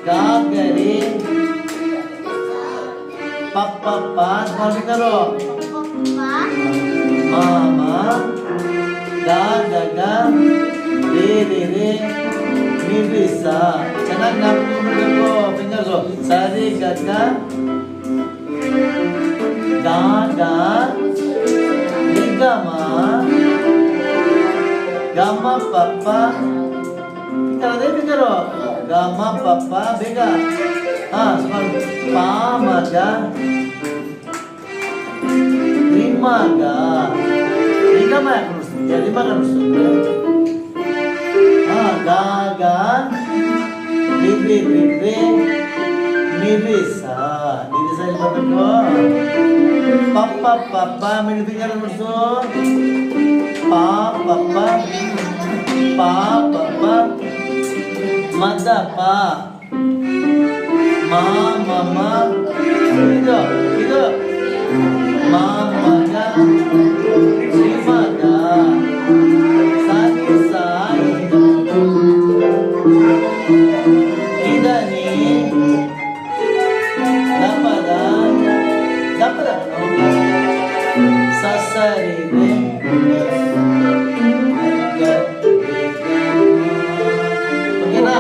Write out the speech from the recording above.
ಗಾಗರಿ ಪಪ್ಪ ನೋಡಿದರು ಮಾಮ ಗಾಗ ರೇ ನಿರಿಸ ಚೆನ್ನಾಗಿ ನಾಲ್ಕು ಫಿಂಗರ್ಸು ಸರಿ ಗಗ ಗಾಗ ನಿಗಮ ಗಮ ಪಪ್ಪ ಅದೇ ಫಿಂಗರು ಗಮ ಪಪ್ಪ ಬೇಗ ಪಾಮಗ ರಿಮಗ ನಿಗಮ ಯಾಕೆ ಅನಿಸ್ತದೆ ರಿಮಗ ಅನಿಸ್ತದೆ ಗಾಗ ನಿರಿಸ ಇಲ್ಲಿ ಬರಬೇಕು ಪಪ್ಪ ಮಿಡಿ ಫಿಂಗರ್ ಬಿಡಿಸು ಪಾಪ ಮದಪ ಮಾಮ ಇದು ಮಾಮಗ ಶ್ರೀಮಗ ಸಾಯಿ ಇದನಿ ದಪದ ಸಸರಿದೆ